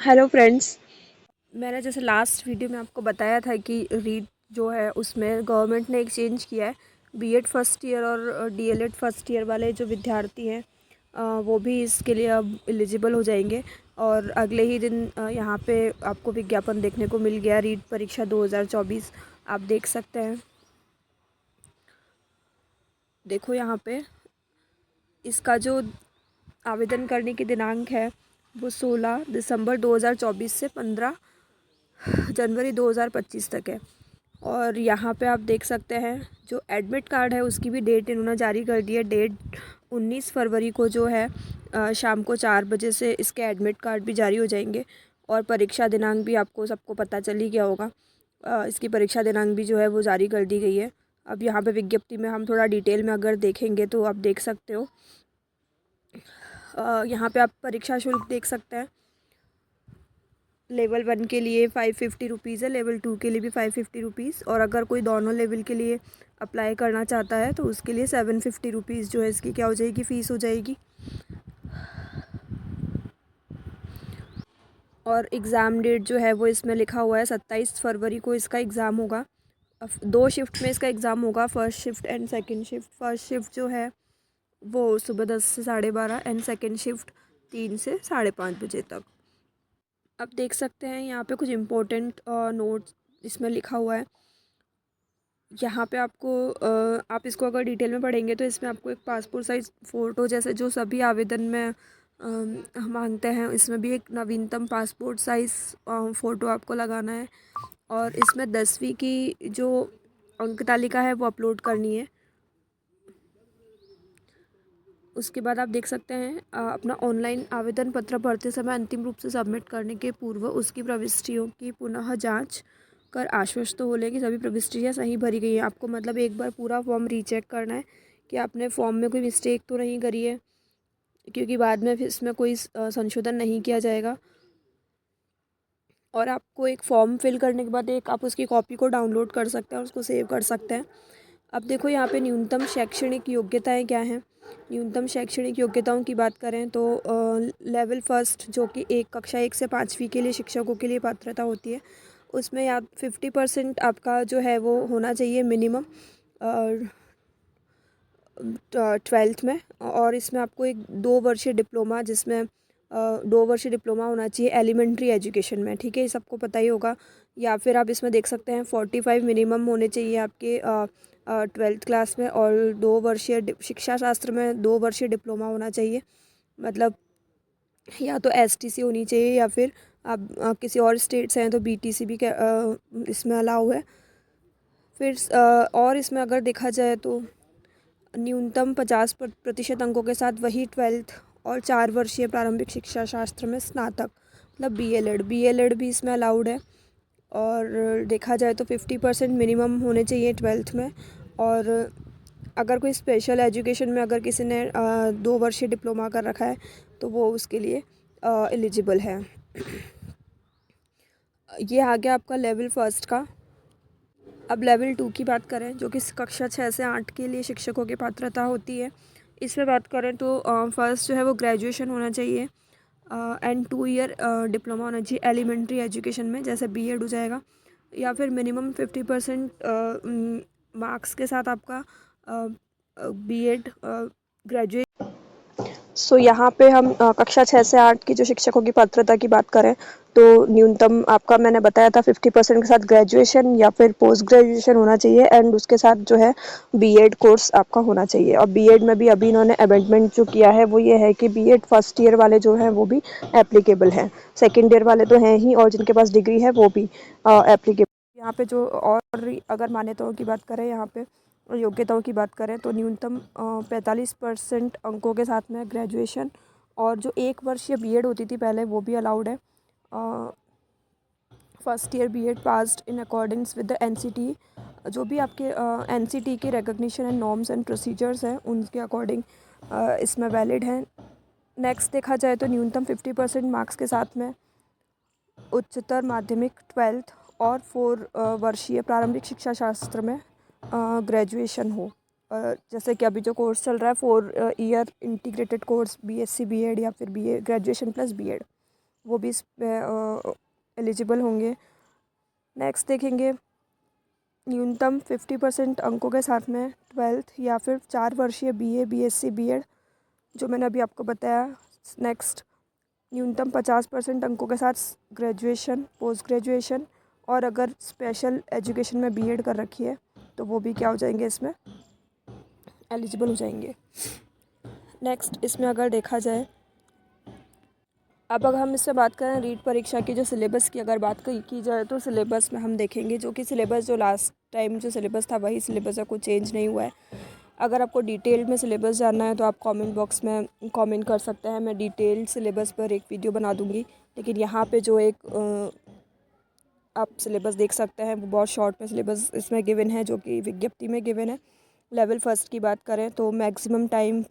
Hello friends. मैंने जैसे last video में आपको बताया था कि रीट जो है उसमें गवर्नमेंट ने एक चेंज किया है। बीएड फर्स्ट ईयर और डीएलएड फर्स्ट ईयर वाले जो विद्यार्थी हैं वो भी इसके लिए अब एलिजिबल हो जाएंगे। और अगले ही दिन यहाँ पे आपको विज्ञापन देखने को मिल गया, रीट परीक्षा 2024 आप देख सकते हैं। देखो यहाँ पे इसका जो आवेदन करने की दिनांक है वो 16 दिसंबर 2024 से 15 जनवरी 2025 तक है। और यहाँ पे आप देख सकते हैं जो एडमिट कार्ड है उसकी भी डेट इन्होंने जारी कर दी है। डेट 19 फरवरी को जो है शाम को 4 बजे से इसके एडमिट कार्ड भी जारी हो जाएंगे। और परीक्षा दिनांक भी आपको सबको पता चल ही गया होगा। इसकी परीक्षा दिनांक भी जो है वो जारी कर दी गई है। अब यहाँ पे विज्ञप्ति में हम थोड़ा डिटेल में अगर देखेंगे तो आप देख सकते हो। यहाँ पे आप परीक्षा शुल्क देख सकते हैं। लेवल 1 के लिए 550 रुपीज़ है, लेवल 2 के लिए भी 550 रुपीज़, और अगर कोई दोनों लेवल के लिए अप्लाई करना चाहता है तो उसके लिए 750 रुपीज़ जो है इसकी क्या हो जाएगी, फ़ीस हो जाएगी। और एग्ज़ाम डेट जो है वो इसमें लिखा हुआ है 27 फरवरी को इसका एग्ज़ाम होगा। 2 शिफ्ट में इसका एग्ज़ाम होगा, first shift and second shift. First shift जो है वो सुबह 10 से 12:30 एंड सेकेंड शिफ्ट 3 से 5:30 बजे तक। अब देख सकते हैं यहाँ पे कुछ इम्पोर्टेंट नोट्स इसमें लिखा हुआ है। यहाँ पे आपको आप इसको अगर डिटेल में पढ़ेंगे तो इसमें आपको एक पासपोर्ट साइज़ फ़ोटो, जैसे जो सभी आवेदन में मांगते हैं, इसमें भी एक नवीनतम पासपोर्ट साइज़ फ़ोटो आपको लगाना है। और इसमें 10वीं की जो अंक तालिका है वो अपलोड करनी है। उसके बाद आप देख सकते हैं अपना ऑनलाइन आवेदन पत्र भरते समय अंतिम रूप से सबमिट करने के पूर्व उसकी प्रविष्टियों की पुनः जांच कर आश्वस्त हो लें कि सभी प्रविष्टियाँ सही भरी गई हैं। आपको मतलब एक बार पूरा फॉर्म रीचेक करना है कि आपने फॉर्म में कोई मिस्टेक तो नहीं करी है, क्योंकि बाद में फिर इसमें कोई संशोधन नहीं किया जाएगा। और आपको एक फॉर्म फिल करने के बाद एक आप उसकी कॉपी को डाउनलोड कर सकते हैं और उसको सेव कर सकते हैं। अब देखो यहाँ पे न्यूनतम शैक्षणिक योग्यताएं क्या हैं। न्यूनतम शैक्षणिक योग्यताओं की बात करें तो लेवल फर्स्ट जो कि कक्षा 1 से 5वीं के लिए शिक्षकों के लिए पात्रता होती है, उसमें या 50% आपका जो है वो होना चाहिए मिनिमम 12th में। और इसमें आपको एक 2 वर्षीय डिप्लोमा, जिसमें 2 वर्षीय डिप्लोमा होना चाहिए एलिमेंट्री एजुकेशन में, ठीक है, ये सबको पता ही होगा। या फिर आप इसमें देख सकते हैं 45 मिनिमम होने चाहिए आपके 12th क्लास में। और 2 वर्षीय शिक्षा शास्त्र में 2 वर्षीय डिप्लोमा होना चाहिए। मतलब या तो एसटीसी होनी चाहिए या फिर आप किसी और स्टेट से हैं तो बीटीसी भी इसमें अलाउ है। फिर और इसमें अगर देखा जाए तो न्यूनतम 50% अंकों के साथ वही 12th और 4 वर्षीय प्रारंभिक शिक्षा शास्त्र में स्नातक, मतलब बीएलएड भी इसमें अलाउड है। और देखा जाए तो 50% मिनिमम होने चाहिए 12th में। और अगर कोई स्पेशल एजुकेशन में अगर किसी ने 2 वर्षीय डिप्लोमा कर रखा है तो वो उसके लिए एलिजिबल है। ये आ गया आपका लेवल फर्स्ट का। अब लेवल 2 की बात करें, जो कि कक्षा 6 से 8 के लिए शिक्षकों की पात्रता होती है। इसमें बात करें तो फर्स्ट जो है वो ग्रेजुएशन होना चाहिए एंड 2 ईयर डिप्लोमा होना चाहिए एलिमेंट्री एजुकेशन में, जैसे बीएड हो जाएगा। या फिर मिनिमम 50% मार्क्स के साथ आपका बीएड ग्रेजुएट। सो यहाँ पे हम कक्षा 6 से 8 की जो शिक्षकों की पात्रता की बात करें तो न्यूनतम आपका मैंने बताया था 50% के साथ ग्रेजुएशन या फिर पोस्ट ग्रेजुएशन होना चाहिए एंड उसके साथ जो है बीएड कोर्स आपका होना चाहिए। और बीएड में भी अभी इन्होंने अमेंडमेंट जो किया है वो ये है कि बीएड फर्स्ट ईयर वाले जो हैं वो भी एप्लीकेबल हैं, सेकेंड ईयर वाले तो हैं ही, और जिनके पास डिग्री है वो भी एप्लीकेबल। यहाँ पे जो और अगर मान्यताओं की बात करें, यहाँ पे योग्यताओं की बात करें तो न्यूनतम 45% अंकों के साथ में ग्रेजुएशन, और जो 1 वर्षीय बीएड होती थी पहले वो भी अलाउड है। First year BEd passed in accordings with the NCT, जो भी आपके एनसीटी के recognition and norms and procedures हैं उनके अकॉर्डिंग इसमें वैलिड हैं। नेक्स्ट देखा जाए तो न्यूनतम 50% मार्क्स के साथ में उच्चतर माध्यमिक 12th और 4 वर्षीय प्रारंभिक शिक्षा शास्त्र में ग्रेजुएशन हो। जैसे कि अभी जो कोर्स चल रहा है 4 year integrated course BSc BEd या फिर बीए ग्रेजुएशन प्लस बीएड, वो भी इस एलिजिबल होंगे। नेक्स्ट देखेंगे न्यूनतम 50% अंकों के साथ में 12th या फिर 4 वर्षीय BA BSc BEd जो मैंने अभी आपको बताया। नेक्स्ट न्यूनतम 50% अंकों के साथ ग्रेजुएशन, पोस्ट ग्रेजुएशन, और अगर स्पेशल एजुकेशन में BEd कर रखी है तो वो भी क्या हो जाएंगे, इसमें एलिजिबल हो जाएंगे। नेक्स्ट इसमें अगर देखा जाए, अब अगर हम इससे बात करें रीट परीक्षा की जो सिलेबस की अगर बात की जाए तो सिलेबस में हम देखेंगे जो कि सिलेबस जो लास्ट टाइम जो सिलेबस था वही सिलेबस है, कुछ चेंज नहीं हुआ है। अगर आपको डिटेल में सिलेबस जानना है तो आप कमेंट बॉक्स में कमेंट कर सकते हैं, मैं डिटेल सिलेबस पर एक वीडियो बना दूंगी। लेकिन यहाँ पे जो एक आप सिलेबस देख सकते हैं वो बहुत शॉर्ट में सिलेबस इसमें गिवन है जो कि विज्ञप्ति में गिवन है। लेवल फर्स्ट की बात करें तो मैक्सिमम टाइम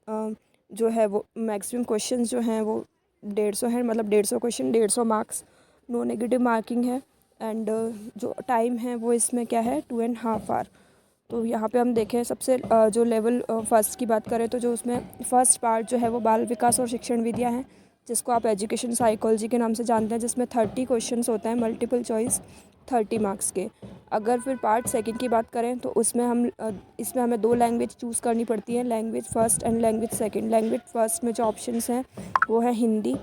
जो है वो मैक्सिमम क्वेश्चंस जो हैं वो 150 हैं, मतलब 150 question 150 marks, no negative marking है। एंड जो टाइम है वो इसमें क्या है 2.5 आवर। तो यहाँ पे हम देखें सबसे जो लेवल फर्स्ट की बात करें तो जो उसमें फर्स्ट पार्ट जो है वो बाल विकास और शिक्षण विधियाँ हैं, जिसको आप एजुकेशन साइकोलॉजी के नाम से जानते हैं, जिसमें 30 क्वेश्चंस होते हैं मल्टीपल चॉइस 30 मार्क्स के। अगर फिर पार्ट सेकंड की बात करें तो उसमें इसमें हमें 2 लैंग्वेज चूज़ करनी पड़ती है, language first and language second. Language first में जो ऑप्शंस हैं वो है हिंदी,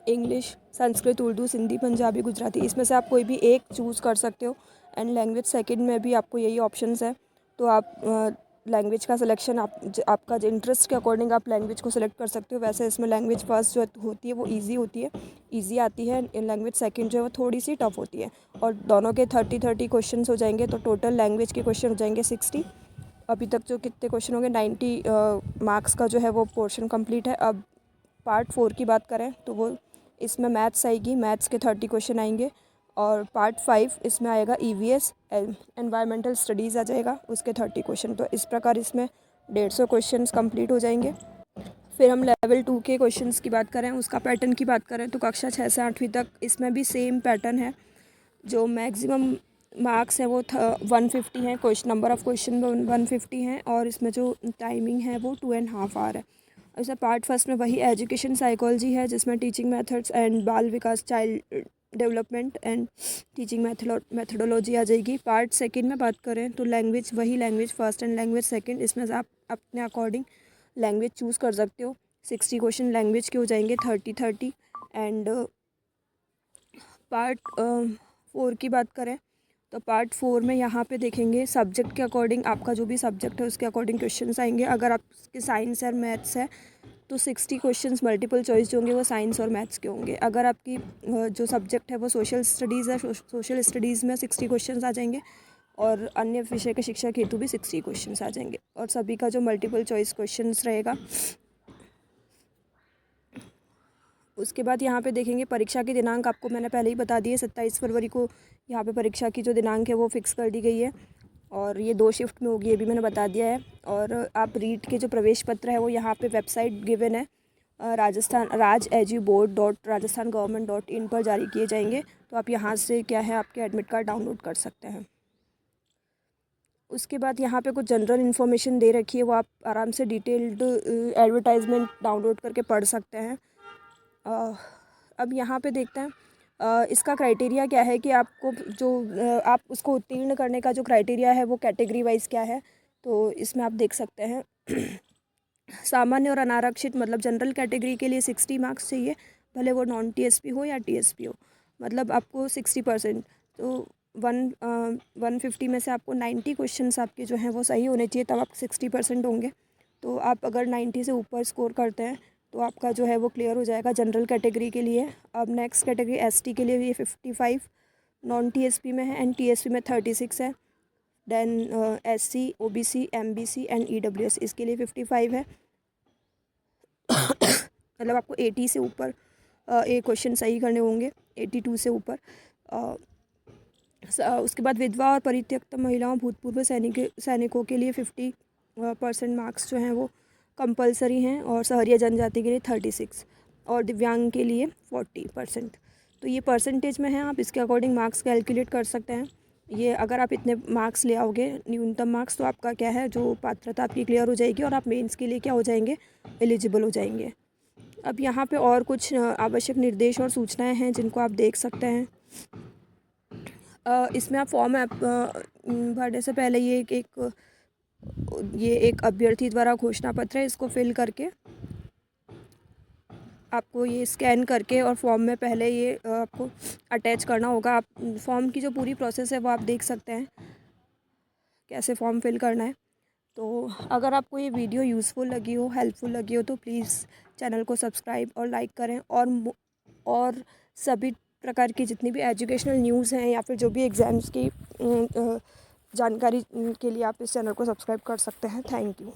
इंग्लिश, संस्कृत, उर्दू, सिंधी, पंजाबी, गुजराती। इसमें से आप कोई भी एक चूज़ कर सकते हो। एंड लैंग्वेज सेकंड में भी आपको यही ऑप्शंस है। तो आप लैंग्वेज का सिलेक्शन आपका जो इंटरेस्ट के अकॉर्डिंग आप लैंग्वेज को सिलेक्ट कर सकते हो। वैसे इसमें लैंग्वेज फर्स्ट जो होती है वो ईजी होती है, ईजी आती है। लैंग्वेज सेकंड जो है वो थोड़ी सी टफ होती है। और दोनों के 30 क्वेश्चन हो जाएंगे, तो टोटल लैंग्वेज के क्वेश्चन हो जाएंगे 60। अभी तक जो कितने क्वेश्चन होंगे 90 मार्क्स का जो है वो पोर्शन कंप्लीट है। अब पार्ट 4 की बात करें तो वो इसमें मैथ्स आएगी, मैथ्स के 30 क्वेश्चन आएंगे। और पार्ट 5 इसमें आएगा EVS एनवायरमेंटल स्टडीज़ आ जाएगा, उसके 30 क्वेश्चन। तो इस प्रकार इसमें 150 क्वेश्चंस कंप्लीट हो जाएंगे। फिर हम लेवल 2 के क्वेश्चंस की बात करें, उसका पैटर्न की बात करें तो कक्षा 6 से 8वीं तक इसमें भी सेम पैटर्न है। जो मैक्सिमम मार्क्स हैं वो 150 हैं, क्वेश्चन नंबर ऑफ़ क्वेश्चन 150 हैं, और इसमें जो टाइमिंग है वो 2.5 आवर है। इसमें पार्ट फर्स्ट में वही एजुकेशन साइकोलॉजी है, जिसमें टीचिंग मेथड्स एंड बाल विकास, child development and teaching methodology आ जाएगी। पार्ट सेकंड में बात करें तो लैंग्वेज वही language first and language second, इसमें से आप अपने अकॉर्डिंग लैंग्वेज चूज़ कर सकते हो। 60 क्वेश्चन लैंग्वेज के हो जाएंगे 30 एंड पार्ट 4 की बात करें तो पार्ट 4 में यहाँ पे देखेंगे सब्जेक्ट के अकॉर्डिंग, आपका जो भी सब्जेक्ट है उसके अकॉर्डिंग क्वेश्चंस आएंगे। अगर आपके साइंस और मैथ्स है तो 60 क्वेश्चंस मल्टीपल चॉइस जो होंगे वो साइंस और मैथ्स के होंगे। अगर आपकी जो सब्जेक्ट है वो सोशल स्टडीज़ है, सोशल स्टडीज़ में 60 क्वेश्चंस आ जाएंगे, और अन्य विषय के शिक्षक हेतु भी 60 क्वेश्चंस आ जाएंगे, और सभी का जो मल्टीपल चॉइस क्वेश्चंस रहेगा। उसके बाद यहाँ पे देखेंगे परीक्षा की दिनांक, आपको मैंने पहले ही बता दी है 27 फरवरी को यहाँ पे परीक्षा की जो दिनांक है वो फिक्स कर दी गई है, और ये 2 शिफ्ट में होगी, ये भी मैंने बता दिया है। और आप रीट के जो प्रवेश पत्र है वो यहाँ पे वेबसाइट गिवन है, राजस्थान rajeduboard.rajasthan.government.in पर जारी किए जाएंगे। तो आप यहाँ से क्या है आपके एडमिट कार्ड डाउनलोड कर सकते हैं। उसके बाद यहाँ पे कुछ जनरल इन्फॉर्मेशन दे रखी है, वो आप आराम से डिटेल्ड एडवर्टाइजमेंट डाउनलोड करके पढ़ सकते हैं। अब यहाँ पे देखते हैं इसका क्राइटेरिया क्या है कि आपको जो आप उसको उत्तीर्ण करने का जो क्राइटेरिया है वो कैटेगरी वाइज क्या है। तो इसमें आप देख सकते हैं सामान्य और अनारक्षित मतलब जनरल कैटेगरी के लिए 60 मार्क्स चाहिए, भले वो नॉन TSP हो या TSP हो, मतलब आपको 60%। तो 150 में से आपको 90 क्वेश्चंस आपके जो हैं वो सही होने चाहिए, तब आप 60% होंगे। तो आप अगर 90 से ऊपर स्कोर करते हैं तो आपका जो है वो क्लियर हो जाएगा जनरल कैटेगरी के लिए। अब नेक्स्ट कैटेगरी ST के लिए ये 55 नॉन TSP में है, एंड TSP में 36 है। Then SC OBC MBC and EWS इसके लिए 55 है। मतलब आपको 80 से ऊपर एक क्वेश्चन सही करने होंगे, 82 से ऊपर। उसके बाद विधवा और परित्यक्त महिलाओं भूतपूर्व सैनिकों के लिए 50% मार्क्स जो हैं वो कंपलसरी हैं, और सहरिया जनजाति के लिए 36, और दिव्यांग के लिए 40%। तो ये परसेंटेज में है, आप इसके अकॉर्डिंग मार्क्स कैलकुलेट कर सकते हैं। ये अगर आप इतने मार्क्स ले आओगे न्यूनतम मार्क्स, तो आपका क्या है जो पात्रता आपकी क्लियर हो जाएगी, और आप मेंस के लिए क्या हो जाएंगे, एलिजिबल हो जाएंगे। अब यहाँ पे और कुछ आवश्यक निर्देश और सूचनाएं हैं जिनको आप देख सकते हैं। इसमें आप फॉर्म भरने से पहले ये एक अभ्यर्थी द्वारा घोषणा पत्र है, इसको फिल करके आपको ये स्कैन करके और फॉर्म में पहले ये आपको अटैच करना होगा। आप फॉर्म की जो पूरी प्रोसेस है वो आप देख सकते हैं, कैसे फॉर्म फिल करना है। तो अगर आपको ये वीडियो यूज़फुल लगी हो, हेल्पफुल लगी हो, तो प्लीज़ चैनल को सब्सक्राइब और लाइक करें। और सभी प्रकार की जितनी भी एजुकेशनल न्यूज़ हैं या फिर जो भी एग्ज़ाम्स की जानकारी के लिए आप इस चैनल को सब्सक्राइब कर सकते हैं। Thank you.